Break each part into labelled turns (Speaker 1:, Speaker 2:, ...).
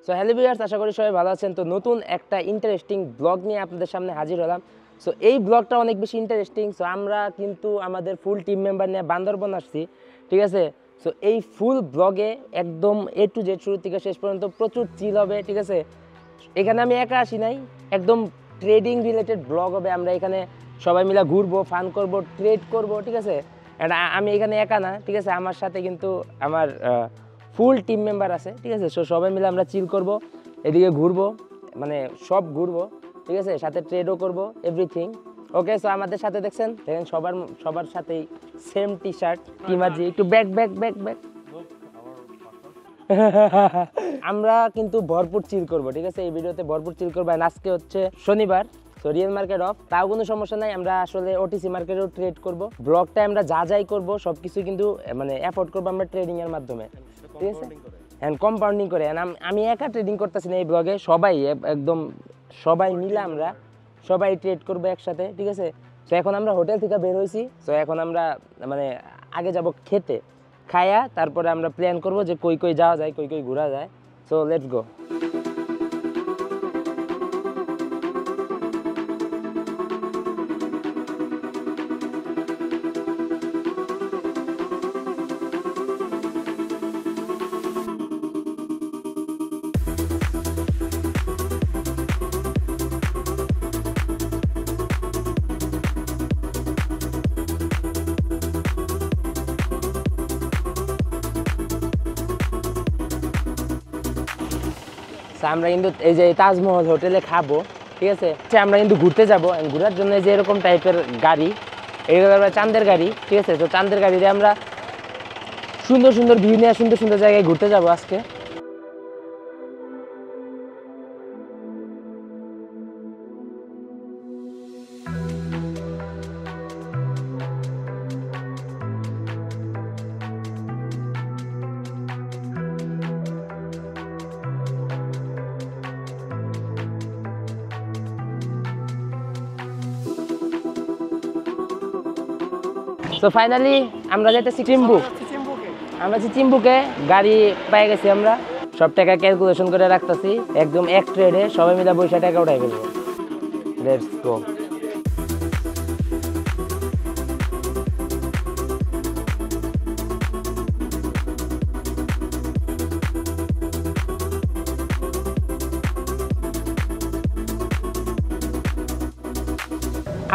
Speaker 1: So hello viewers, আশা করি সবাই ভালো আছেন। তো নতুন একটা ইন্টারেস্টিং ব্লগ নিয়ে আপনাদের সামনে হাজির হলাম। সো এই ব্লগটা অনেক বেশি ইন্টারেস্টিং। সো আমরা কিন্তু আমাদের ফুল টিম মেম্বার নিয়ে বান্দরবন আসছি, ঠিক আছে। সো এই ফুল ব্লগে একদম এ টু জেড শুরু থেকে শেষ পর্যন্ত প্রচুর চিল হবে, ঠিক আছে। এখানে আমি একা আসি নাই, একদম ট্রেডিং রিলেটেড ব্লগ হবে। আমরা এখানে সবাই মিলে ঘুরবো, ফান করব, ট্রেড করব, ঠিক আছে। আমি এখানে একা না, ঠিক আছে, আমার সাথে কিন্তু আমার ফুল টিম মেম্বার আছে, ঠিক আছে। সো সবাই মিলে আমরা চিল করব, এদিকে ঘুরবো, মানে সব ঘুরবো, ঠিক আছে, সাথে ট্রেডও করব, এভরিথিং ওকে। সো আমাদের সাথে দেখছেন সবার সাথেই সেম টি শার্ট টিমাজি, একটু ব্যাক ব্যাক ব্যাক ব্যাক। আমরা কিন্তু ভরপুর চিল করব, ঠিক আছে। এই ভিডিওতে ভরপুর চিল করবো। আজকে হচ্ছে শনিবার, তো রিয়েল মার্কেট অফ, তাও কোনো সমস্যা নাই। আমরা আসলে ওটিসি মার্কেটেও ট্রেড করব। ব্লগটা আমরা যা যাই করব সবকিছু কিন্তু মানে এফোর্ড করবো আমরা ট্রেডিং এর মাধ্যমে, ঠিক আছে, এন্ড কম্পাউন্ডিং করে। আমি একা ট্রেডিং করতেছি না এই ব্লগে, সবাই একদম সবাই মিলে আমরা সবাই ট্রেড করবো একসাথে, ঠিক আছে। তো এখন আমরা হোটেল থেকে বের হয়েছি। তো এখন আমরা মানে আগে যাব খেতে, খায়া তারপরে আমরা প্ল্যান করব যে কই কই যাওয়া যায়, কই কই ঘোরা যায়। So let's go. আমরা কিন্তু এই যে তাজমহল হোটেলে খাবো, ঠিক আছে। আমরা কিন্তু ঘুরতে যাবো, ঘোরার জন্য যে এরকম টাইপের গাড়ি, এইগুলো আমরা চাঁদের গাড়ি, ঠিক আছে। তো চাঁদের গাড়িতে আমরা সুন্দর সুন্দর ভিউ নিয়ে সুন্দর সুন্দর জায়গায় ঘুরতে যাবো আজকে। তো ফাইনালি আমরা যাইতেছি চিম্বুক। আমরা চিম্বুকে গাড়ি পেয়ে গেছি। আমরা সব টাকা ক্যালকুলেশন করে রাখতেছি, একদম এক ট্রেডে সবাই মিলে পয়সা টাকা উঠাই ফেলবো। Let's go.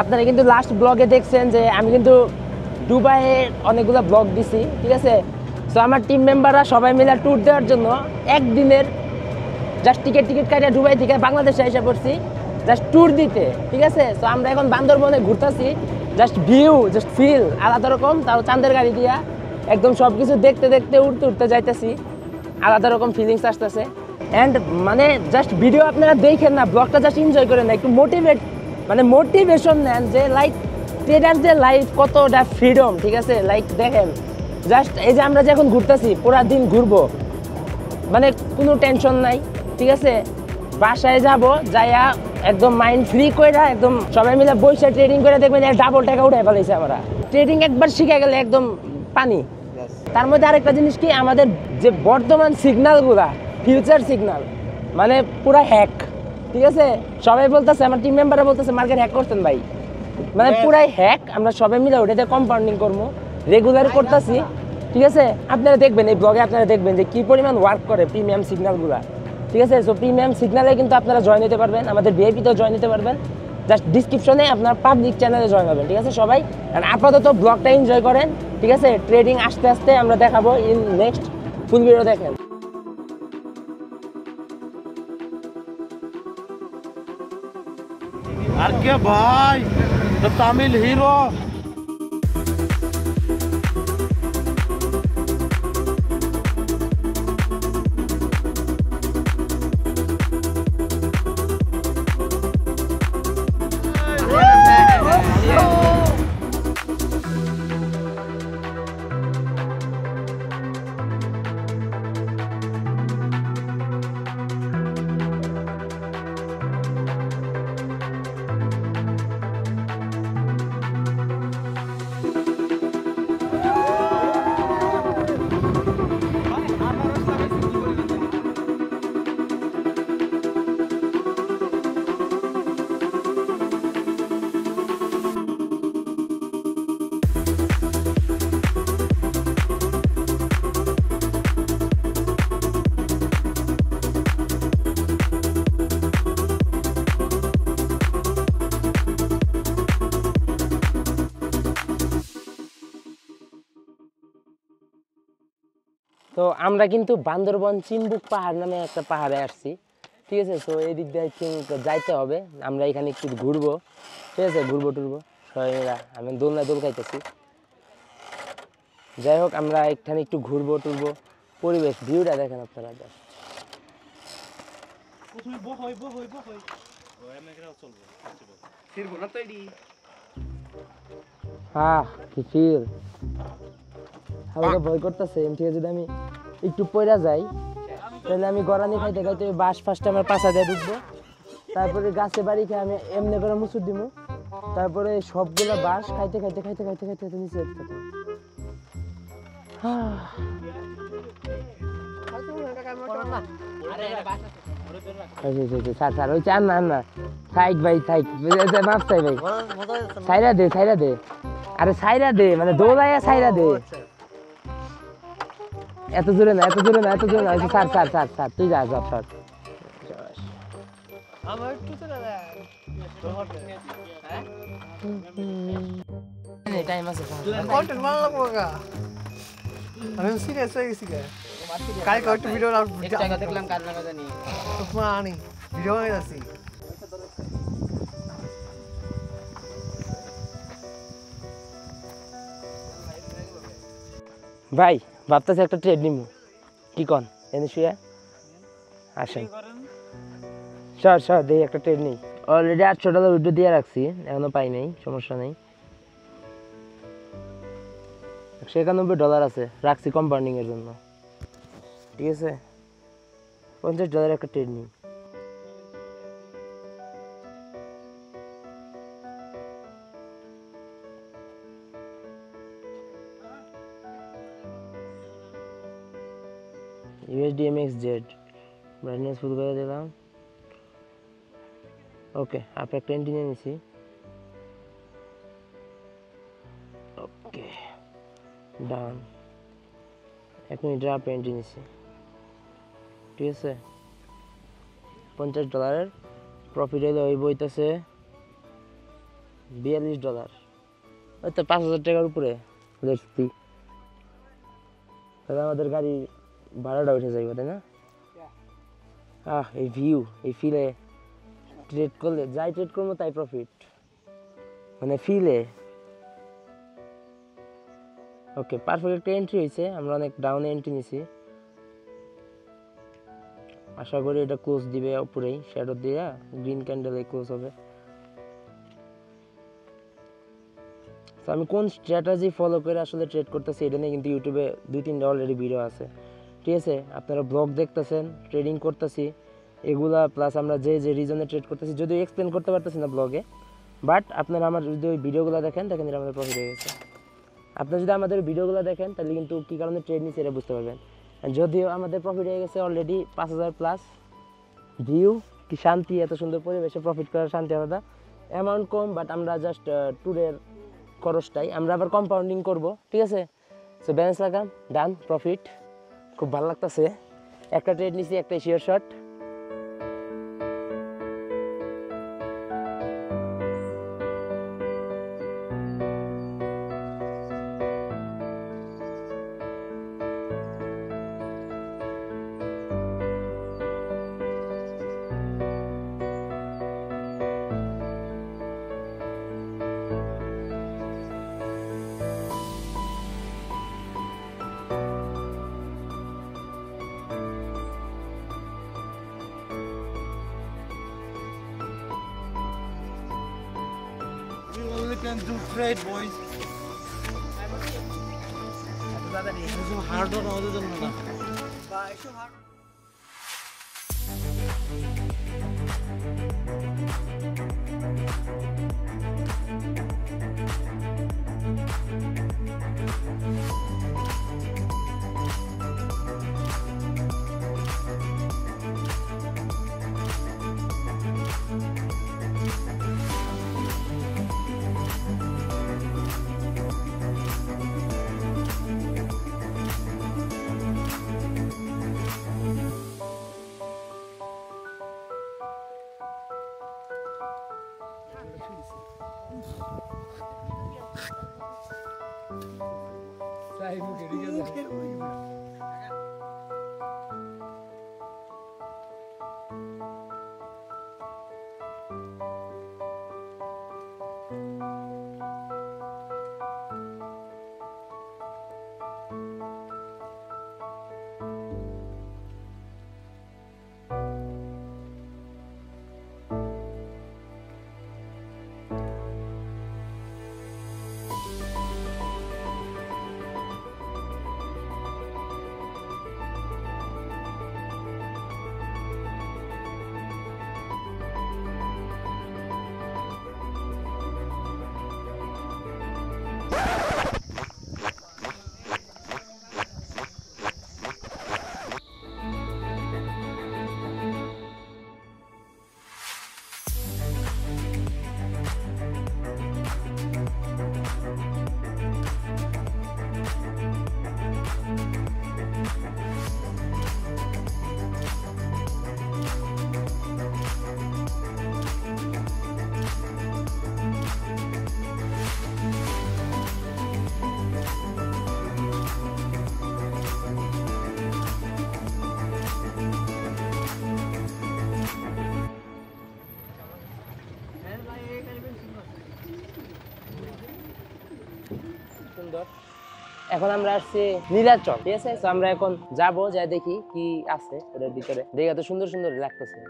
Speaker 1: আপনারা কিন্তু লাস্ট ব্লগে দেখছেন যে আমি কিন্তু দুবাইয়ে অনেকগুলো ব্লগ দিছি, ঠিক আছে। সো আমার টিম মেম্বাররা সবাই মিলে ট্যুর দেওয়ার জন্য একদিনের জাস্ট টিকিট কাটিয়ে দুবাই থেকে বাংলাদেশে এসে পড়ছি জাস্ট ট্যুর দিতে, ঠিক আছে। সো আমরা এখন বান্দরবনে ঘুরতেছি, জাস্ট ভিউ, জাস্ট ফিল আলাদা রকম। তাও চাঁদের গাড়ি দিয়া একদম সব কিছু দেখতে দেখতে উঠতে উঠতে যাইতেছি, আলাদা রকম ফিলিংস আসতেছে। অ্যান্ড মানে জাস্ট ভিডিও আপনারা দেখেন না, ব্লগটা জাস্ট এনজয় করেন না, একটু মোটিভেশন নেন যে লাইক ট্রেডারদের লাইফ কতটা ফ্রিডম, ঠিক আছে। লাইক দেখেন জাস্ট এই যে আমরা যখন ঘুরতেছি পুরা দিন ঘুরবো, মানে কোনো টেনশন নাই, ঠিক আছে। বাসায় যাব, যাইয়া একদম মাইন্ড ফ্রি করে একদম সবাই মিলে বসে ট্রেডিং করে দেখবেন ডাবল টাকা উঠাই ফেলাইছে। আমরা ট্রেডিং একবার শিখে গেলে একদম পানি। তার মধ্যে আরেকটা জিনিস কি, আমাদের যে বর্তমান সিগন্যালগুলা ফিউচার সিগন্যাল মানে পুরা হ্যাক, ঠিক আছে। সবাই বলতেছে, আমার টিম মেম্বাররা বলতেছে মার্কেট হ্যাক করতেন ভাই, মানে পুরাই হ্যাক। আমরা সবাই মিলে ওটাতে কম্পাউন্ডিং করবো, রেগুলার করতেছি, ঠিক আছে। আপনারা দেখবেন এই ব্লগে, আপনারা দেখবেন যে কি পরিমাণ ওয়ার্ক করে প্রিমিয়াম সিগন্যালগুলা, ঠিক আছে। সো প্রিমিয়াম সিগন্যালে কিন্তু আপনারা জয়েন হতে পারবেন, আমাদের ভিআইপিতেও জয়েন হতে পারবেন। জাস্ট ডিসক্রিপশনে আপনার পাবলিক চ্যানেলে জয়েন হবেন, ঠিক আছে সবাই। আর আপাতত ব্লগটা এনজয় করেন, ঠিক আছে। ট্রেডিং আস্তে আস্তে আমরা দেখাবো ইন নেক্সট। ফুল ভিডিও দেখেন।
Speaker 2: আর কে ভাই, তামিল হিরো।
Speaker 1: আমরা কিন্তু বান্দরবন চিনবুক পাহাড় নামে একটা পাহাড়ে আসছি, ঠিক আছে। তো এই দিক দিয়ে যাইতে হবে, আমরা এখানে একটু ঘুরবো, ঠিক আছে, ঘুরবো টুরবো সবাই মিলা। আমি দোলনায় দোল খাইতেছি। যাই হোক, আমরা এখানে একটু ঘুরবো টুরবো, পরিবেশ ভিউটা দেখেন আপনারা। কি ফিল, হালকা ভয় করতেছে। এম থেকে যদি আমি একটু পয়রা যাই তাহলে আমি গড়ানি খাইতে খাইতে বাঁশ ফাঁসটা আমার পাশা দিয়ে ঢুকবো, তারপরে গাছে বাড়ি খেয়ে আমি এমনি করে মুসুর দিব, তারপরে সবগুলো বাঁশ খাইতে খাইতে খাইতে খাইতে খাইতে খাইতে নিচে যেতে থাকবো। স্যার ওই চান না সাইড ভাই সাইড মাপ চাই ভাই, সাইরা দে আরে সাইরা দে, মানে দৌড়াইয়া সাইরা দে। এত জোরে না স্যার তুই যা সর। টাইম আছে,
Speaker 3: আমি সিরিয়াস হয়ে গেছি কালকে একটু ভিডিও
Speaker 1: দেখলাম কাজ না জানি
Speaker 3: আনি ভিডিও বানাই যাচ্ছি।
Speaker 1: ভাই ভাবতেছি একটা ট্রেড নিমু, কি কন এনে শুয়ে আসেন। সর দেখি একটা ট্রেড নিই। অলরেডি $800 উইথড্র দিয়ে রাখছি, এখনো পাই নাই, সমস্যা নেই। $91 আছে, রাখছি কম্পাউন্ডিং এর জন্য, ঠিক আছে। $50 একটা ট্রেড নিই। USDMXZ ব্রাইটনেস ফুল করে দিলাম। ওকে, আপনি একটা এন্ট্রি নিয়ে নিছি। ওকে ডান, 1 মিনিট আপনি এন্ট্রি নিছি, ঠিক আছে। $50 প্রফিট হলে ওই বইতেছে $42, ওই তো 5000 টাকার উপরে দেখছি। তাহলে আমাদের গাড়ি ভাড়াটা উঠে যাইব, তাই না? এই ভিউ, এই ফিলে ট্রেড করলে, যাই ট্রেড করবো তাই প্রফিট, মানে ফিলে। ওকে, পারফেক্ট একটা এন্ট্রি হয়েছে, আমরা অনেক ডাউনে এন্ট্রি নিছি। আশা করি এটা ক্লোজ দিবে উপরেই, শ্যাডো দিয়ে গ্রিন ক্যান্ডেলে ক্লোজ হবে। তো আমি কোন স্ট্র্যাটেজি ফলো করে আসলে ট্রেড করতেছি এটা নিয়ে কিন্তু ইউটিউবে 2-3টা অলরেডি ভিডিও আছে, ঠিক আছে। আপনারা ব্লগ দেখতেছেন, ট্রেডিং করতেছি এগুলা, প্লাস আমরা যে রিজনে ট্রেড করতেছি, যদিও এক্সপ্লেন করতে পারতেছি না ব্লগে, বাট আপনারা আমার যদি ওই ভিডিওগুলো দেখেন এটা আমাদের প্রফিট হয়ে গেছে। আপনারা যদি আমাদের ভিডিওগুলো দেখেন তাহলে কিন্তু কী কারণে ট্রেড নিচ্ছে এটা বুঝতে পারবেন। যদিও আমাদের প্রফিট হয়ে গেছে অলরেডি 5000+। ভিউ কি শান্তি, এত সুন্দর পরিবেশে প্রফিট করার শান্তি আলাদা। অ্যামাউন্ট কম, বাট আমরা জাস্ট ট্যুরের খরচটাই আমরা আবার কম্পাউন্ডিং করব, ঠিক আছে। সো ব্যালেন্স লাগাম, ডান, প্রফিট, খুব ভালো লাগতেছে। একটা ট্রেড নিছি, একটা sure shot.
Speaker 2: We only can do trade, boys. This is hard on other than that.
Speaker 3: Sai, mujer, ya
Speaker 1: এখন আমরা আসছি নীলাচল, ঠিক আছে? তো আমরা এখন যাবো, যাই দেখি কি আছে ওটার ভিতরে। দেখে তো সুন্দর সুন্দর লাগতেছে।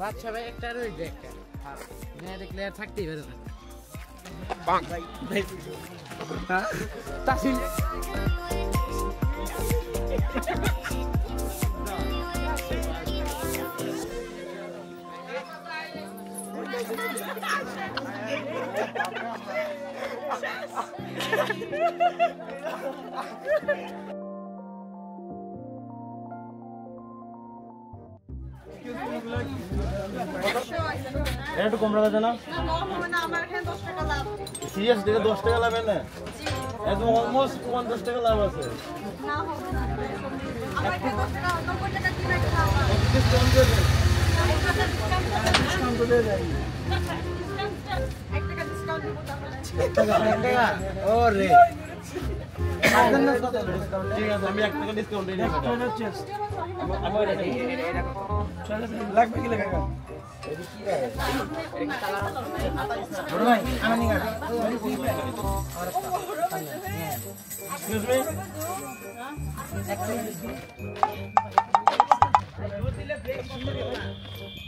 Speaker 1: বাচ্চা ভাই একটা আর ওই যে একটা মেয়ে দেখলে আর থাকতেই পারে না। তাসিল
Speaker 2: একটু কম রাখা যায় না? সিরিয়াস থেকে 10 টাকা লাভ না, একদম অলমোস্ট 50 টাকা লাভ আছে। ঠিক আছে, আমি 1 টাকা ডিসকাউন্ট দিই।
Speaker 3: লাগবে কি লাগবে?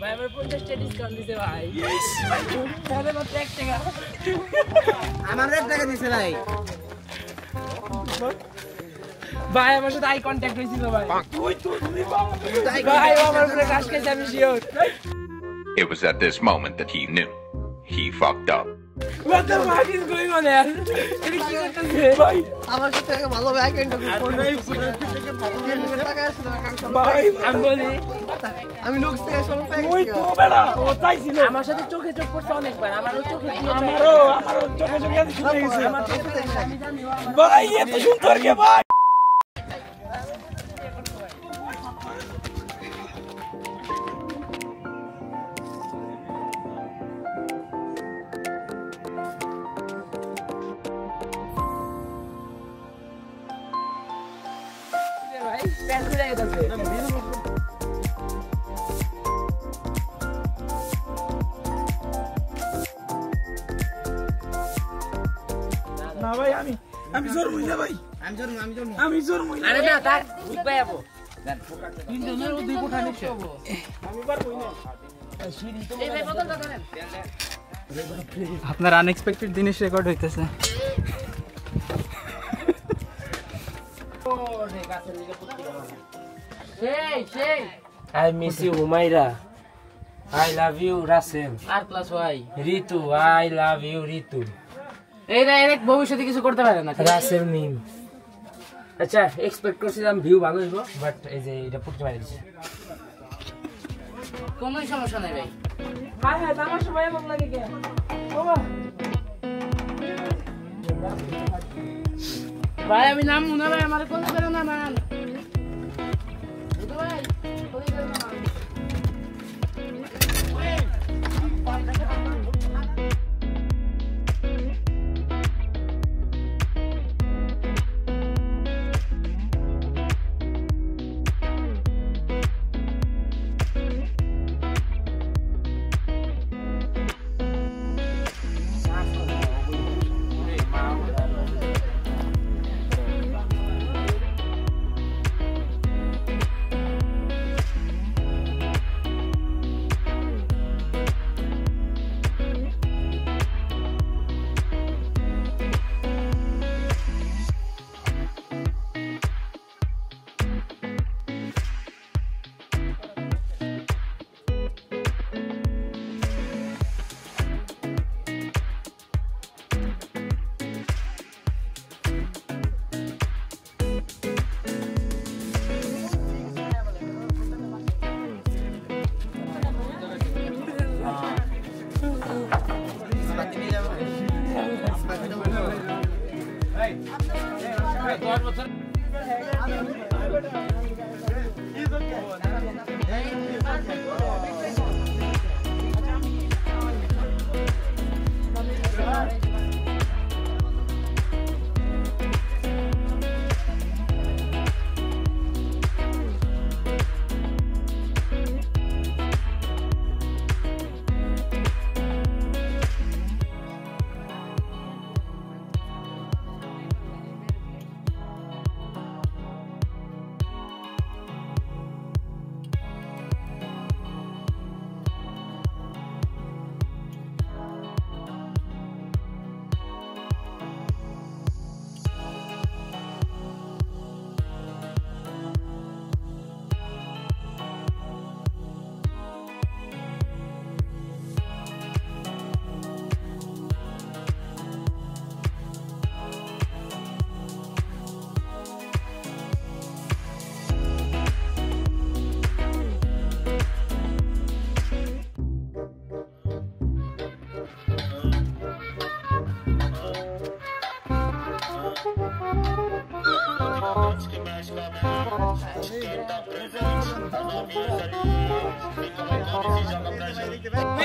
Speaker 1: ভাই আমার 50 টাকা ডিসকাউন্ট দিতে ভাই। তাহলে মাত্র 1 টাকা।
Speaker 3: আমার 1 টাকা দিছে ভাই।
Speaker 1: ভাই আমার সাথে আই কন্টাক্ট হয়েছিল ভাই। ভাই আমার উপরে কাজ করছে, আমি sure.
Speaker 4: It was at this moment that he knew. He fucked up.
Speaker 1: What the fuck is going on here? এটা কি করতেছে ভাই?
Speaker 3: আমার সাথে ভালো ভাই কন্টাক্ট
Speaker 1: ভাই আমি বলি
Speaker 3: আমি লোক থেকে সব
Speaker 1: ওই তো বেড়া ও চাইছিল আমার সাথে চোখে চোখ পড়ছে অনেকবার। আমারও চোখে আমারও চোখে চোখে শুনে গেছে। আমার চোখে আমি জানি ভাই এত সুন্দর কে ভাই। ভাই প্যান্ট খুলে গেছে।
Speaker 3: না ভাই আমি জোর মুই না ভাই। আমি জোর মুই।
Speaker 1: আরে না তাক বুঝবাই যাবো।
Speaker 3: তিনজনের দুই কোঠা নিচ্ছে। আমি পারবই না।
Speaker 1: এই ভাই বদলটা ধরেন।
Speaker 3: আপনার আনএক্সপেক্টেড জিনিস রেকর্ড হইতেছে।
Speaker 1: I miss you, Humaira. I love you, Rasim.
Speaker 5: আর plus Y
Speaker 1: Ritu, I love you, Ritu.
Speaker 5: এইটা এর ভবিষ্যতে কিছু করতে পারে না।
Speaker 1: Rasim Mim. আচ্ছা এক্সপেক্ট করছিলাম ভিউ ভালো হইব, বাট এই যে এটা পুটকে মারি দিছে।
Speaker 5: কোনো সমস্যা নাই ভাই।
Speaker 1: হাই হাই আমার সবাই ভালো লাগে কে? বাবা
Speaker 5: ভাই আমি নাম মুনা ভাই, আমার কোন করে না মান ভাই কোন করে না মান।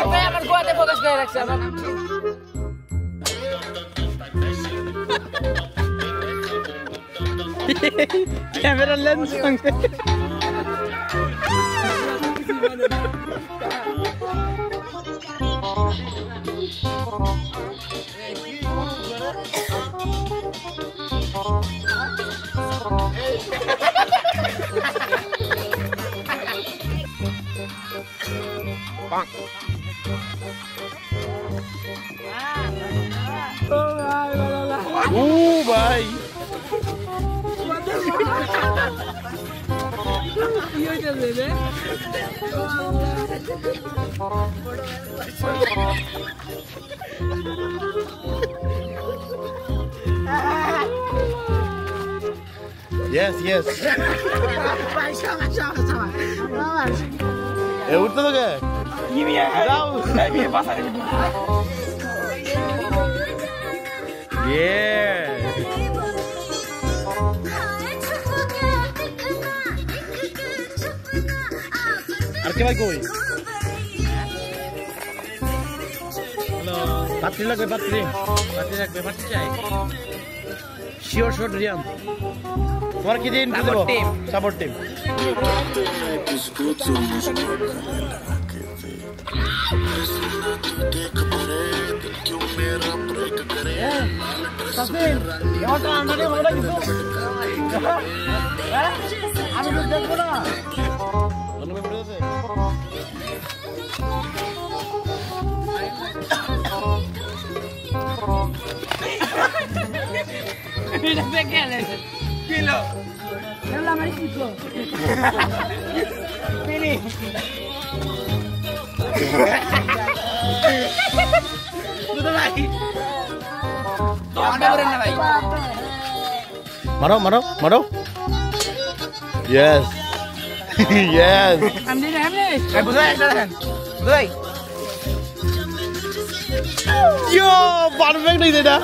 Speaker 5: ভাই আমার গোয়াতে ফোকাস করে রাখছে আমার
Speaker 3: ক্যামেরা লেন্স সঙ্গে ভাই
Speaker 2: Yes, yes. উঠতে তোকে যাও আর কে ভাই কই পাত্রী লাগবে পাত্রী লাগবে পাত্রী চাই শিওর শট রিয়ান তোমার কি দিন সাপোর্ট টিম আমি দেখবো না মারো মারো মারো yes yes yo perfect नहीं देता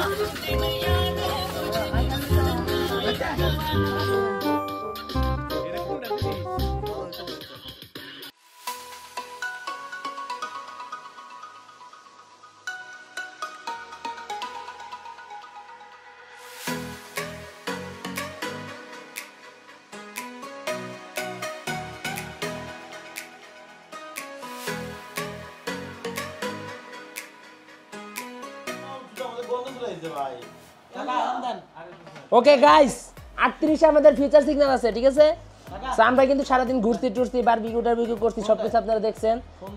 Speaker 1: ওকে গাইস 38 আমাদের ফিউচার সিগন্যাল আছে ঠিক আছে সো আমরা কিন্তু সারাদিন ঘুরছি টুরছি বারবিকিউ করছি সবকিছু আপনারা দেখছেন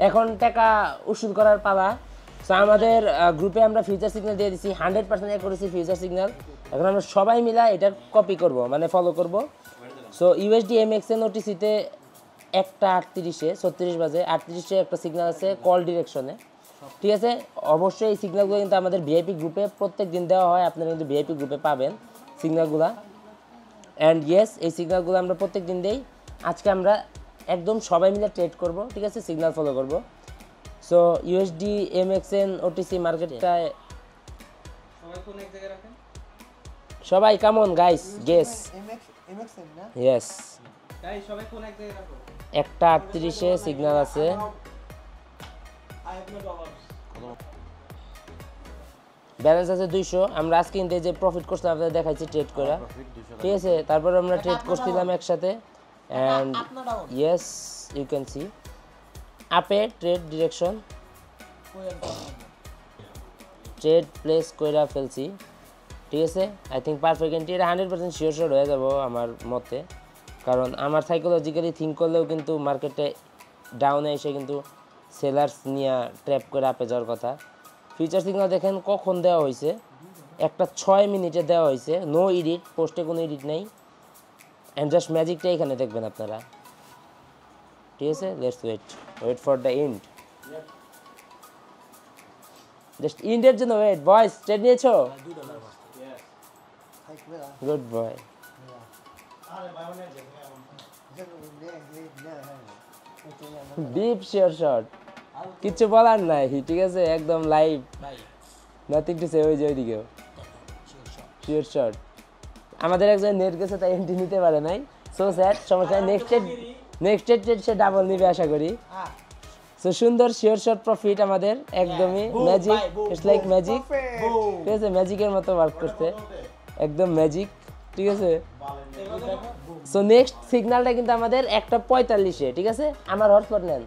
Speaker 1: এখন টাকা উসুল করার পালা সো আমাদের গ্রুপে আমরা ফিউচার সিগন্যাল দিয়ে দিছি 100% করেছি ফিউচার সিগন্যাল এখন আমরা সবাই মিলা এটা কপি করব মানে ফলো করব সো ইউএসডি এমএক্সএন ওটিসিতে 1:38 36 বাজে 38 এ একটা সিগন্যাল আছে কল ডিরেকশনে ঠিক আছে অবশ্যই এই সিগন্যালগুলো কিন্তু আমাদের ভিআইপি গ্রুপে প্রত্যেক দিন দেওয়া হয় আপনারা কিন্তু ভিআইপি গ্রুপে পাবেন সিগন্যালগুলো অ্যান্ড ইয়েস এই সিগন্যালগুলো আমরা প্রত্যেক দিন দেই আজকে আমরা একদম সবাই মিলে ট্রেড করব ঠিক আছে সিগন্যাল ফলো করব সো ইউএসডি এমএক্সএন ওটিসি মার্কেটটায় সবাই কোন এক জায়গায় রাখেন সবাই come on guys guess yes একটা 38-এ সিগন্যাল আছে ব্যালেন্স আছে 200 আমরা আজকে কিন্তু যে প্রফিট করছিলাম আপনাদের দেখাইছি ট্রেড করে ঠিক আছে তারপর আমরা ট্রেড করছিলাম একসাথে and yes you can see আপে ট্রেড ডিরেকশন ট্রেড প্লেস কইরা ফেলছি ঠিক আছে আই থিঙ্ক পারফেক্ট এন্ট্রি এটা 100% শিওর শট হয়ে যাব আমার মতে কারণ আমার সাইকোলজিক্যালি থিঙ্ক করলেও কিন্তু মার্কেটে ডাউনে এসে কিন্তু সেলার্স নিয়ে ট্র্যাপ করে আপে যাওয়ার কথা ফিউচার সিগন্যাল দেখেন কখন দেওয়া হয়েছে একটা 6 মিনিটে দেওয়া হয়েছে নো এডিট পোস্টে কোনো এডিট নেই অ্যান্ড জাস্ট ম্যাজিকটা এখানে দেখবেন আপনারা ঠিক আছে let's wait for the end just এন্ডের জন্য ওয়েট বয়স ট্রেড নিয়েছো good boy deep sure shot কিছু বলার নাই ঠিক আছে একদম লাইভ নাথিং টু সে ওই যে ওইদিকেও শিওর শট আমাদের একজন নেট গেছে তাই এন্ট্রি নিতে পারে নাই সো স্যার সমস্যা নেক্সট ট্রেড সে ডাবল নিবে আশা করি সো সুন্দর শিওর শট প্রফিট আমাদের একদমই ম্যাজিক ইটস লাইক ম্যাজিক ঠিক আছে ম্যাজিকের মতো ওয়ার্ক করতে একদম ম্যাজিক ঠিক আছে সো নেক্সট সিগন্যালটা কিন্তু আমাদের একটা 45-এ ঠিক আছে আমার হটস্পট নেন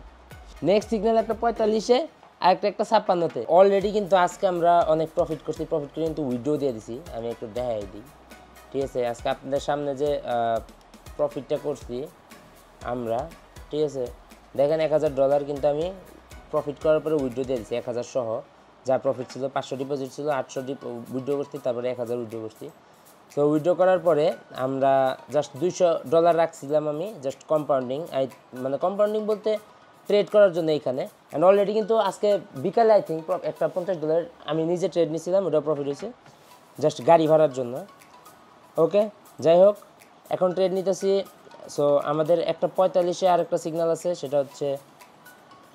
Speaker 1: নেক্সট সিগন্যাল একটা 45-এ আর একটা 56-তে অলরেডি কিন্তু আজকে আমরা অনেক প্রফিট করছি প্রফিট করে কিন্তু উইড্রো দিয়ে দিছি আমি একটু দেখাই দিই ঠিক আছে আজকে আপনাদের সামনে যে প্রফিটটা করছি আমরা ঠিক আছে দেখেন $1000 কিন্তু আমি প্রফিট করার পরে উইড্রো দিয়ে দিছি 1000 সহ যা প্রফিট ছিল 500 ডিপোজিট ছিল 800 উইড্রো করছি তারপরে 1000 উইড্রো করছি সো উইড্রো করার পরে আমরা জাস্ট $200 রাখছিলাম আমি জাস্ট কম্পাউন্ডিং মানে কম্পাউন্ডিং বলতে ট্রেড করার জন্য এইখানে অ্যান্ড অলরেডি কিন্তু আজকে বিকালে আই থিঙ্ক একটা $50 আমি নিজে ট্রেড নিয়েছিলাম ওটা প্রফিট হয়েছে জাস্ট গাড়ি ভাড়ার জন্য ওকে যাই হোক এখন ট্রেড নিতেছি সো আমাদের একটা 45-এ আর একটা সিগন্যাল আছে সেটা হচ্ছে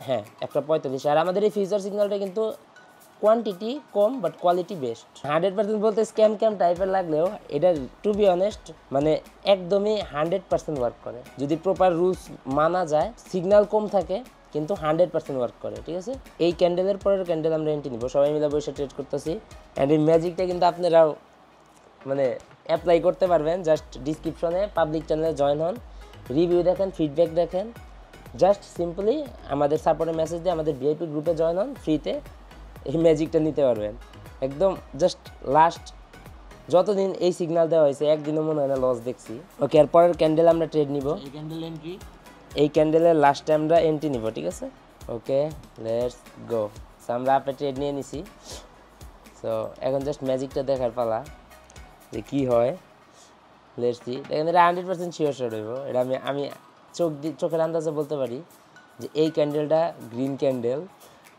Speaker 1: হ্যাঁ একটা 45 আর আমাদের এই ফিউচার সিগন্যালটা কিন্তু quantity com but quality best 100% বলতে স্ক্যাম টাইপের লাগলেও এটা টু বি অনেস্ট মানে একদমই 100% ওয়ার্ক করে যদি প্রপার রুলস মানা যায় সিগন্যাল কম থাকে কিন্তু 100% ওয়ার্ক করে ঠিক আছে এই ক্যান্ডেলের পরের ক্যান্ডেল আমরা এন্ট্রি নিব সবাই মিলে বসে ট্রেড করতেছি অ্যান্ড এই ম্যাজিকটা কিন্তু আপনারাও মানে অ্যাপ্লাই করতে পারবেন জাস্ট ডিসক্রিপশনে পাবলিক চ্যানেলে জয়েন হন রিভিউ দেখেন ফিডব্যাক দেখেন জাস্ট সিম্পলি আমাদের সাপোর্টে মেসেজ দিয়ে আমাদের ভিআইপি গ্রুপে জয়েন হন ফ্রিতে এই ম্যাজিকটা নিতে পারবেন একদম জাস্ট লাস্ট যতদিন এই সিগন্যাল দেওয়া হয়েছে একদিনও মনে হয় না লস দেখছি ওকে আর পরের ক্যান্ডেল আমরা ট্রেড নিব এই ক্যান্ডেলের লাস্টে আমরা এন্ট্রি নিব ঠিক আছে ওকে লেটস গো সো আমরা আপে ট্রেড নিয়ে নিছি সো এখন জাস্ট ম্যাজিকটা দেখার পালা যে কী হয় লেটস সি দেখেন এটা 100% শিওর শট হইব এটা আমি চোখের আন্দাজে বলতে পারি যে এই ক্যান্ডেলটা গ্রিন ক্যান্ডেল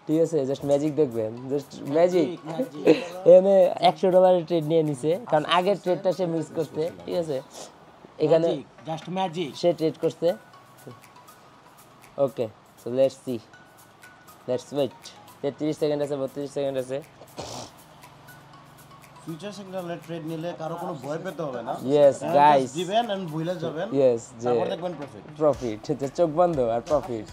Speaker 1: ঠিক আছে জাস্ট ম্যাজিক দেখবেন জাস্ট ম্যাজিক এখানে $100 ট্রেড নিয়ে নিছে কারণ আগের ট্রেডটা সে মিস করতে ঠিক আছে এখানে
Speaker 2: জাস্ট ম্যাজিক
Speaker 1: সে ট্রেড করছে okay so let's see let's wait 33 second আছে 32 সেকেন্ড আছে
Speaker 2: ফিউচার সিগন্যালে ট্রেড নিলে কারো কোনো ভয় পেতে হবে না
Speaker 1: ইয়েস গাইস
Speaker 2: দিবেন এন্ড ভুলে যাবেন
Speaker 1: ইয়েস যে
Speaker 2: তারপর দেখবেন প্রফিট
Speaker 1: চোখ বন্ধ আর প্রফিট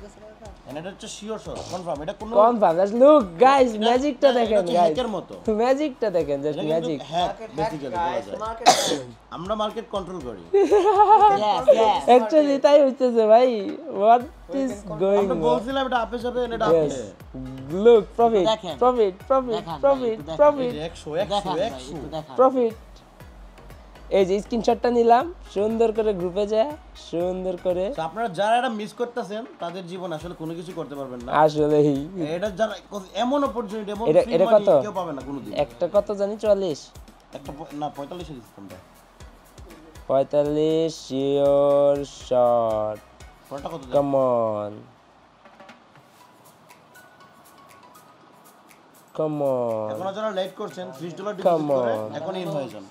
Speaker 2: এটা হচ্ছে শিওর শট কনফার্ম এটা কোনো
Speaker 1: কনফার্ম জাস্ট লুক গাইস ম্যাজিকটা দেখেন গাইস
Speaker 2: হ্যাকের মতো
Speaker 1: ম্যাজিকটা দেখেন জাস্ট ম্যাজিক
Speaker 2: হ্যাক বেসিক্যালি বলা যায় আমরা মার্কেট কন্ট্রোল করি
Speaker 1: অ্যাকচুয়ালি তাই হইতেছে ভাই হোয়াট ইজ গোইং
Speaker 2: আমরা বলছিলাম এটা আপে যাবে এটা আপে
Speaker 1: look profit profit profit profit profit
Speaker 2: 100
Speaker 1: profit এই যে স্ক্রিনশটটা নিলাম সুন্দর করে গ্রুপে যায় সুন্দর করে
Speaker 2: তো আপনারা যারা এটা মিস করতেছেন তাদের জীবন আসলে কোনো কিছু করতে পারবেন না
Speaker 1: আসলেই
Speaker 2: এটা যারা এমন অপরচুনিটি এমন
Speaker 1: এটা কত
Speaker 2: কেউ পাবে না কোনোদিন
Speaker 1: একটা কত জানি 44
Speaker 2: একটা না 45 এর সিস্টেমটা
Speaker 1: 45 শিওর শট
Speaker 2: কোনটা কত
Speaker 1: কাম অন
Speaker 2: এখন যারা লেট করছেন $30 ডিপোজিট করে এখন ইন হয়ে যান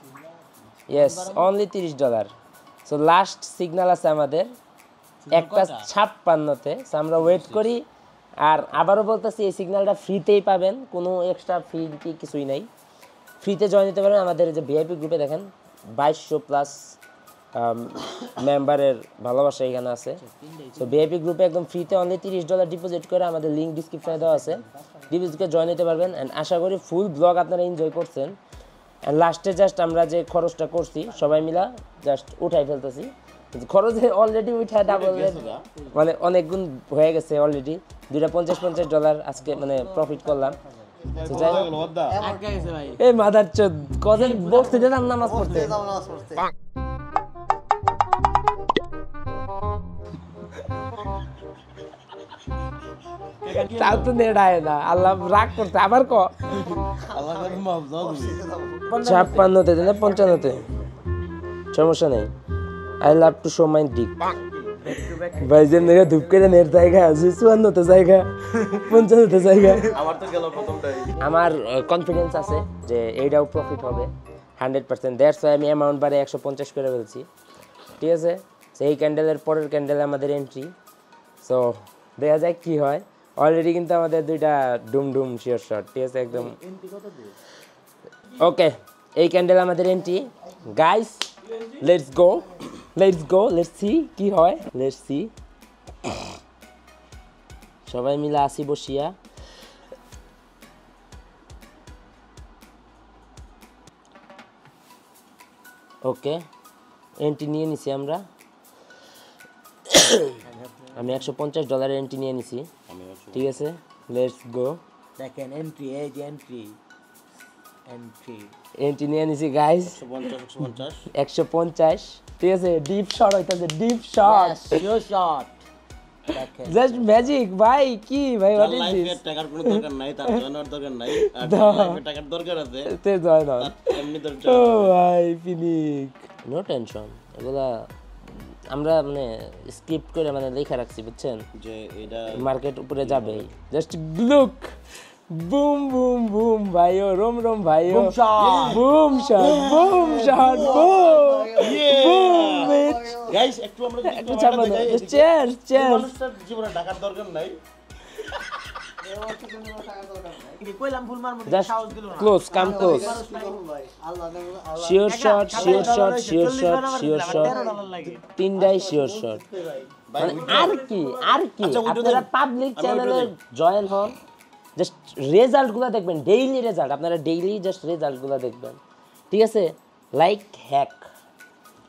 Speaker 1: yes only $30 so last signal আছে আমাদের একটা 56তে সো আমরা ওয়েট করি আর আবারও বলতেছি এই সিগন্যালটা ফ্রিতেই পাবেন কোনো এক্সট্রা ফি কিছুই নাই ফ্রিতে জয়েন দিতে পারেন আমাদের যে ভিআইপি গ্রুপে দেখেন 2200 প্লাস মেম্বারের ভালোবাসা এখানে আছে। তো ভিআইপি গ্রুপে একদম ফ্রিতে অনলি $30 ডিপোজিট করে আমাদের লিঙ্ক ডিসক্রিপশনে দেওয়া আছে, ডিপোজিটে জয়েন হতে পারবেন। অ্যান্ড আশা করি ফুল ব্লগ আপনারা এনজয় করছেন। অ্যান্ড লাস্টে জাস্ট আমরা যে খরচটা করছি সবাই মিলা জাস্ট উঠাই ফেলতেছি, খরচে অলরেডি উঠা ডাবল, মানে অনেক গুণ হয়ে গেছে অলরেডি। দুইটা $50 আজকে মানে প্রফিট করলাম। এই মাদার চোদ কজন বসতে যেতাম নামাজ পড়তে। তাও তো নেড়ায় না, আল্লাহ রাগ করতে আবার ক 56তে না 55তে সমস্যা নেই। I love to show my ডিক ভাইজেন দেখে ধূপ করে নেট জায়গা আছে 54তে জায়গা 55তে জায়গা। আমার কনফিডেন্স আছে যে এইটাও প্রফিট হবে 100%। দ্যাটস ওয়াই আমি অ্যামাউন্ট বাড়ে 150 করে ফেলছি, ঠিক আছে। সেই ক্যান্ডেলের পরের ক্যান্ডেলে আমাদের এন্ট্রি, সো দেখা যায় কি হয়। অলরেডি কিন্তু আমাদের দুইটা ডুম শিওর শট, ঠিক আছে একদম ওকে। এই ক্যান্ডেল আমাদের entry guys, let's go let's see কি হয়, লেটস সি। সবাই মিলে আসি বসিয়া। ওকে এন্ট্রি নিয়ে নিছি আমরা, আমি $150 এন্ট্রি নিয়ে নিছি, ঠিক আছে লেটস গো।
Speaker 2: দেখেন এন্ট্রি, এই যে এন্ট্রি
Speaker 1: এন্ট্রি নিয়ে নিছি গাইস 150, ঠিক আছে। ডিপ শট হইতাছে, ডিপ শট
Speaker 2: শিওর শট। দেখেন
Speaker 1: জাস্ট ম্যাজিক ভাই, কি ভাই হোয়াট ইজ দিস।
Speaker 6: টাকার কোনো দরকার নাই, তার জয়েনার দরকার নাই, আর লাইফে টাকার দরকার আছে
Speaker 1: তে জয়েন অন
Speaker 6: এমনি দরকার।
Speaker 1: ও ভাই ফিনিক, নো টেনশন, এগুলা আমরা মানে স্ক্রিপ্ট করে মানে লেখা রাখছি বুঝছেন,
Speaker 6: যে এটা
Speaker 1: মার্কেট উপরে যাবে। Just look boom boom boom ভাইও, রোম রোম ভাইও, broom shot boom boom beach
Speaker 6: guys একটু আমরা
Speaker 1: একটু চাপা দাও, চিয়ার্স চিয়ার্স।
Speaker 6: মানুষটার জীবনে টাকার দরকার নাই,
Speaker 2: কইলাম ফুল মারমু
Speaker 1: জাস্ট
Speaker 2: সাহস দিল না।
Speaker 1: Close come close, sure shot sure shot sure shot sure shot, তিনটাই শিওর শট। মানে আর কি আপনারা পাবলিক চ্যানেলে জয়েন হন, জাস্ট রেজাল্টগুলো দেখবেন, ডেইলি রেজাল্ট, আপনারা ডেইলি জাস্ট রেজাল্টগুলো দেখবেন, ঠিক আছে। লাইক হ্যাক,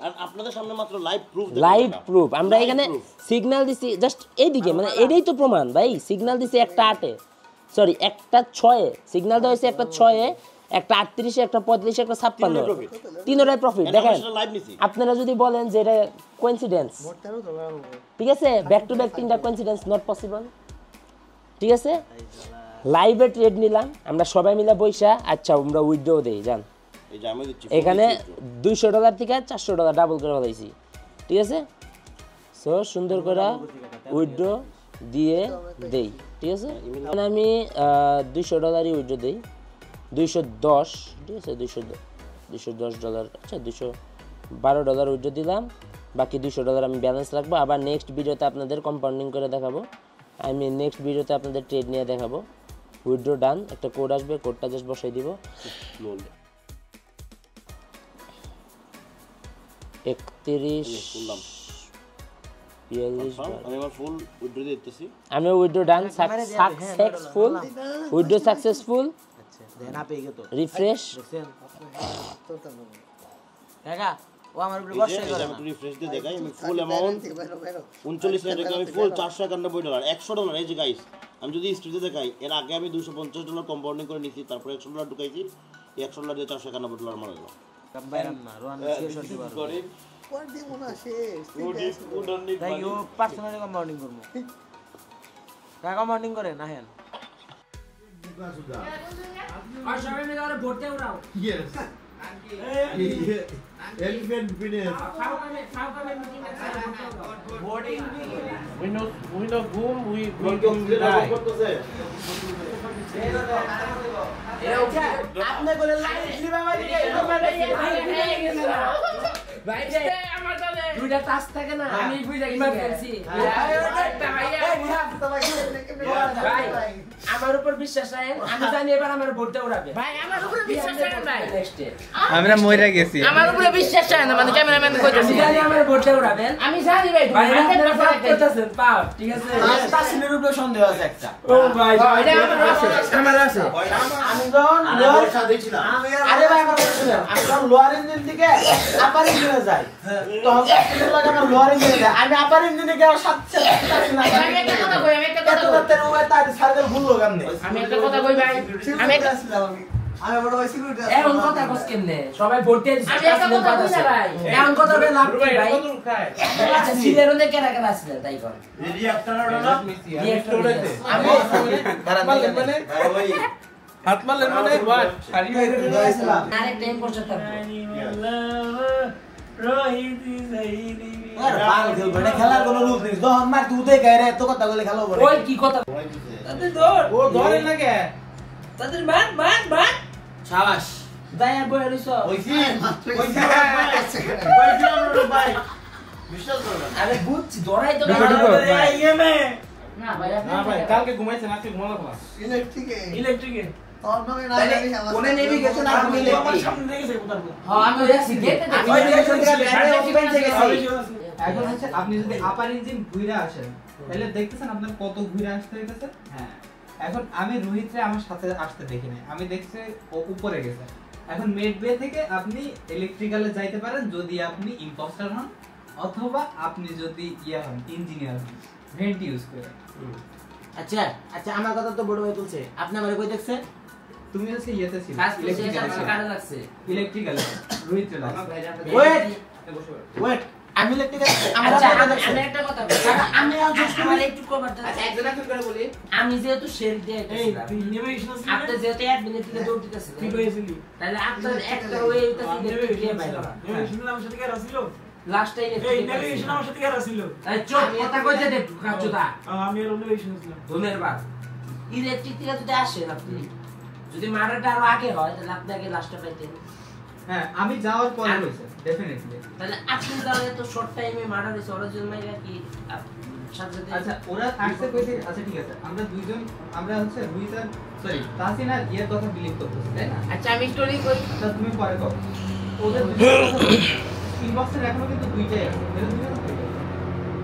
Speaker 6: আর আপনাদের সামনে মাত্র
Speaker 1: লাইভ প্রুফ। আমরা এখানে সিগন্যাল দিছি জাস্ট এইদিকে, মানে এটাই তো প্রমাণ ভাই। সিগন্যাল দিছি একটা 8-এ, সরি একটা 6-এ, সিগন্যাল দেওয়া হয়েছে একটা 6-এ, একটা 38-এ, একটা 35-এ, একটা 56, তিনটাই প্রফিট। দেখেন আপনারা যদি বলেন যে এটা কোইন্সিডেন্স, ঠিক আছে, ব্যাক টু ব্যাক তিনটা কোইন্সিডেন্স নট পসিবল, ঠিক আছে। লাইভে ট্রেড নিলাম আমরা সবাই মিলে বইসা, আচ্ছা আমরা উইথড্র দেই জান,
Speaker 6: এই যে আমি দিচ্ছি
Speaker 1: এখানে $200 থেকে $400 ডাবল করে ফেলাইছি, ঠিক আছে। সো সুন্দর করে উইথড্র দিয়ে দেই, ঠিক আছে। মানে আমি $200 উইথড্র দেই, 210, ঠিক আছে, $210, আচ্ছা $212 উইথড্র দিলাম, বাকি $200 আমি ব্যালেন্স রাখবো। আবার নেক্সট ভিডিওতে আপনাদের কম্পাউন্ডিং করে দেখাবো, আমি নেক্সট ভিডিওতে আপনাদের ট্রেড নিয়ে দেখাবো। উইথড্র ডান, একটা কোড আসবে, কোডটা জাস্ট বসাই দিব, 31
Speaker 6: আমি আমার ফুল উইথড্র দিতেছি,
Speaker 1: আমি উইথড্র ডান, সাকসেসফুল, উইথড্র সাকসেসফুল।
Speaker 2: আচ্ছা দেন আপে গেতো
Speaker 1: রিফ্রেশ,
Speaker 2: দেখা ও আমার উপরে
Speaker 6: এই
Speaker 2: বসে
Speaker 6: যে
Speaker 2: করে
Speaker 6: আমি একটু রিফ্রেশ দিয়ে দেখাই, আমি ফুল অ্যামাউন্ট 39 মিনিট আমি ফুল $491, $100। এই যে গাইস আমি যদি হিস্ট্রিতে দেখাই, এর আগে আমি $250 কম্পাউন্ডিং করে নিছি, তারপরে $100 ঢুকাইছি, এই $100 দিয়ে $491 মারা গেল।
Speaker 2: বাইরাম না রোহান শিওর শট দিবার
Speaker 6: গরিব
Speaker 3: কোন দিব না শেষ
Speaker 6: উডনি
Speaker 2: তাই ও পার্সোনালি কম্পাউন্ডিং করব কাকা কম্পাউন্ডিং করে না হেন আর সবাই মিলে আরে ভোট দেও রাও
Speaker 3: yes elephant finish
Speaker 2: voting
Speaker 6: we know whom we die
Speaker 2: আপনি বলে লাইভ দিবা ভাই ভাই আমার দাদা
Speaker 1: দুইটা টাচ থাকে না
Speaker 5: আমি বুঝা গেছি
Speaker 1: ভাই আমার উপর বিশ্বাস রাখেন আমি জানি এবার আমার ভোটটা উড়াবে
Speaker 5: ভাই আমার উপরে বিশ্বাস রাখেন ভাই
Speaker 1: নেক্সট
Speaker 7: আমরা মইরা গেছি
Speaker 5: আমার উপরে বিশ্বাস রাখেন না মানে ক্যামেরাম্যান
Speaker 1: আমি
Speaker 5: কইতাছি
Speaker 1: জানি আমার ভোটটা উড়াবেন
Speaker 5: আমি জানি ভাই
Speaker 1: ভাই
Speaker 5: ভাই
Speaker 1: আপনারা পাপ করতেছেন পাপ ঠিক আছে
Speaker 3: তাসিনের উপরে সন্দেহ আছে একটা
Speaker 1: ও ভাই
Speaker 5: এটা আমার আছে
Speaker 3: আমি যখন আরে ভাই আমার কথা শুনেন আমি যখন লোয়ার ইঞ্জিন থেকে আপার ইঞ্জিনে যাই তখন তাসিনের লাগে আমার লোয়ার ইঞ্জিনে যায় আমি আপার ইঞ্জিনে গিয়ে সাথে
Speaker 5: আমি একটা কথা কই আমি একটা কথা কই
Speaker 3: তার সার্কেল ভুললো কেমনে
Speaker 5: আমি একটা কথা কই ভাই আমি একটা
Speaker 3: আমি বড় ভাই সিকিউরিটি
Speaker 1: এখন কথা কস কেমনে সবাই ভোট দিয়ে
Speaker 5: আমি একটা কথা কই না ভাই
Speaker 1: এখন কথা বলে লাভ কি ভাই আচ্ছা সিলের মধ্যে কেরা কেরা আছে তাই কর
Speaker 7: হাত মারলেন মানে
Speaker 1: আরেকটা ইম্পোস্টার থাকবে
Speaker 3: খেলার কোনো রূপ নেই যখন মার তুই গায়ে এত কথা বলে খেলা বলে
Speaker 1: ওই কি কথা
Speaker 7: ও ধরেন না কে
Speaker 1: তাদের মান
Speaker 3: সাবাস
Speaker 1: দায়া বই রইছ আরে বুঝছি ধরাই তো
Speaker 7: ঢুকো, ঢুকো।
Speaker 1: না ভাই আপনি
Speaker 7: না ভাই কালকে ঘুমাইছেন আজকে ঘুমালো না
Speaker 3: ইলেকট্রিকে
Speaker 1: কোনে নেবি গেছে না আমি
Speaker 3: আমার সামনে দেখেছে কোথাও
Speaker 1: হ্যাঁ আমি দেখছি গেটে
Speaker 7: এখন হচ্ছে আপনি যদি আপার ইঞ্জিন ঘুরে আসেন তাহলে দেখতেছেন আপনার কত ঘুরে আসতে হইতেছে হ্যাঁ এখন আমি রোহিতরে আমার সাথে আসতে দেখি নাই আমি দেখছি ও উপরে গেছে এখন মেড বে থেকে আপনি ইলেকট্রিক্যালে যাইতে পারেন যদি আপনি ইম্পোস্টার হন অথবা আপনি যদি ইয়া হন ইঞ্জিনিয়ার হন ভেন্ট ইউজ করে
Speaker 3: আচ্ছা আচ্ছা আমার কথা তো বড় ভাই বলছে আপনি আমারে কই দেখছেন
Speaker 7: তুমি হচ্ছে ইয়েতে ছিল
Speaker 1: কাজ করতে কাজে লাগছে
Speaker 7: ইলেকট্রিক্যালে রোহিতরে লাগছে
Speaker 3: ওয়েট ওয়েট আমি ইলেকট্রিক্যাল
Speaker 1: আচ্ছা আমি একটা কথা বলি
Speaker 3: আমি
Speaker 1: আমার একটু কভার দাও
Speaker 5: একজন একজন করে বলি
Speaker 1: আমি যেহেতু শেল দিয়ে আপনি যেহেতু অ্যাডমিনের থেকে দৌড় দিতেছিলেন তাহলে আপনার একটা ওয়ে দিয়ে বাইরে লাস্ট টাইম চোখ কথা কইতে দে কাচুদা ধনের বাদ ইলেকট্রিক থেকে যদি আসেন আপনি যদি মারাটা আরো আগে হয় তাহলে আপনি আগে লাস্টটা পাইতেন
Speaker 7: হ্যাঁ আমি যাওয়ার পরে হইছে ডেফিনেটলি
Speaker 1: তাহলে আপনি তাহলে তো শর্ট টাইমে মারা হয়েছে ওরা জন্য কি সাথে সাথে
Speaker 7: আচ্ছা ওরা আসছে কইছে আচ্ছা ঠিক আছে আমরা দুইজন আমরা হচ্ছে রোহিত আর সরি তাসিন আর ইয়ের কথা বিলিভ করতেছি তাই না
Speaker 5: আচ্ছা আমি স্টোরি কই
Speaker 7: আচ্ছা তুমি পরে কও ওদের ইনবক্সের এখনো কিন্তু দুইটাই আছে এর দুইটা তো দুইটাই।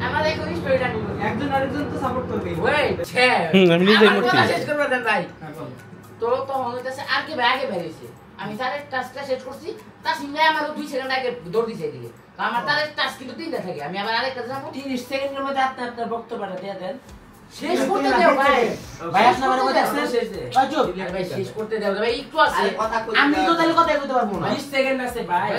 Speaker 5: আমার এই স্টোরিটা নিব
Speaker 7: একজন আরেকজন তো সাপোর্ট করবে
Speaker 5: ওয়েট
Speaker 7: আমি নিজেই
Speaker 5: আমার
Speaker 7: করছি
Speaker 5: কথা শেষ করব দেন ভাই
Speaker 7: হ্যাঁ বলো
Speaker 5: তো তখন হইতাছে আর কি ভাই আগে বেরিয়েছে আমি তারে টাস্কটা শেষ করছি তার সঙ্গে আমার 2 সেকেন্ড আগে দৌড় দিছে এদিকে তো আমার তারে টাস্ক কিন্তু তিনটা থাকে আমি আবার আরেকটা যাবো
Speaker 1: 30 সেকেন্ডের মধ্যে আপনি আপনার বক্তব্যটা দিয়ে দেন
Speaker 5: শেষ করতে দাও ভাই
Speaker 3: ভাই আপনার মানে কই দেখছেন
Speaker 1: শেষ দে
Speaker 3: ভাই চুপ
Speaker 5: ভাই শেষ করতে দাও ভাই একটু আছে
Speaker 3: আমি তো তাহলে কথা কইতে পারবো না
Speaker 1: 20 সেকেন্ড আছে ভাই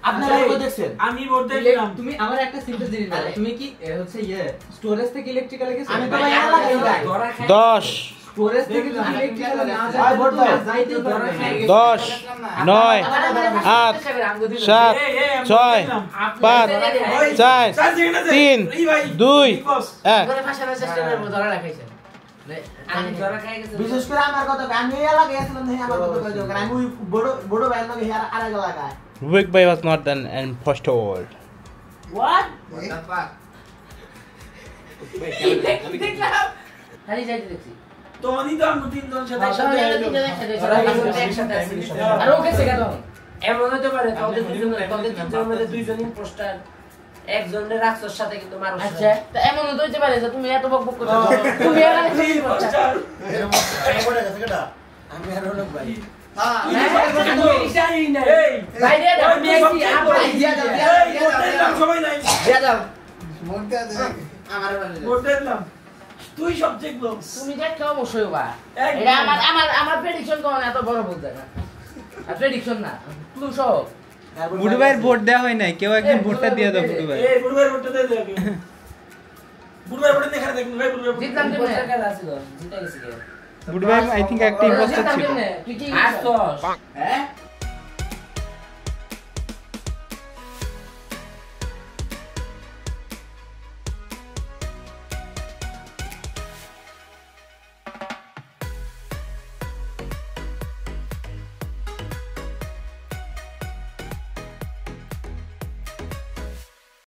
Speaker 3: আপনারা কই দেখছেন
Speaker 1: আমি ভোট দিলাম
Speaker 7: তুমি আমার একটা সিম্পল জিনিস বলো তুমি কি হচ্ছে ইয়ে স্টোরেজ থেকে ইলেকট্রিক্যালে গেছো
Speaker 3: আমি তো ভাই আলাদা যাই
Speaker 7: 10 স্টোরেজ থেকে যদি ইলেকট্রিক্যালে না
Speaker 3: ভাই
Speaker 7: যায়
Speaker 3: ভোট দাও
Speaker 7: যাইতে পারবে
Speaker 8: 10 9 8 7 6 5 4 3 2 1
Speaker 5: করে ফাঁসানোর চেষ্টা করব ধরা রাখাইছেন
Speaker 1: আমি ধরা খাই গেছে
Speaker 3: বিশেষ করে আমার কথা আমি এই এলাকায় আসলাম না আমার কথা কই কারণ আমি ওই বড় বড় ভাইয়ের লগে হেয়ার আরেক এলাকায়
Speaker 8: Vivek Bhai was not an impostor.
Speaker 1: What
Speaker 5: দেখলাম খালি যাইতে দেখছি
Speaker 3: তো আমি তো আমি তিনজন সাথে
Speaker 5: আর ওকে সে কেন
Speaker 1: এমন হতে পারে তোদের দুজনের মধ্যে দুইজন ইম্পোস্টার একজনের রাক্ষসের সাথে কিন্তু মানুষ
Speaker 5: আচ্ছা তা এমন তো হইতে পারে যে তুমি এত বকবক করছো তুমি এখানে কি করছো
Speaker 3: আমি আর অনেক ভাই
Speaker 5: ভাই দিয়ে দাও আমি আইছি আপনি দিয়া দাও
Speaker 3: সবাই নাই
Speaker 5: দিয়া দাও
Speaker 3: তুই সবচেয়ে ক্লোজ
Speaker 5: তুমি দেখো অবশ্যই বা এটা আমার প্রেডিকশন কোন এত বড় বলতে না প্রেডিকশন না ক্লু সহ
Speaker 7: বুড়ো ভাইয়ের ভোট দেওয়া হয় নাই কেউ একজন ভোটটা দিয়ে দাও বুড়ো ভাই
Speaker 3: এই বুড়ো ভাইয়ের ভোটটা দিয়ে দে আগে বুড়ো ভাইয়ের ভোটটা দেখারে দেখুন ভাই বুড়ো ভাই
Speaker 5: জিতলাম কেমনে
Speaker 1: ইম্পোস্টার কাজ ছিল জিতে গেছে
Speaker 7: বুড়ো ভাই আই থিংক একটা ইম্পোস্টার ছিল
Speaker 5: তুই কি
Speaker 1: আসছস
Speaker 5: হ্যাঁ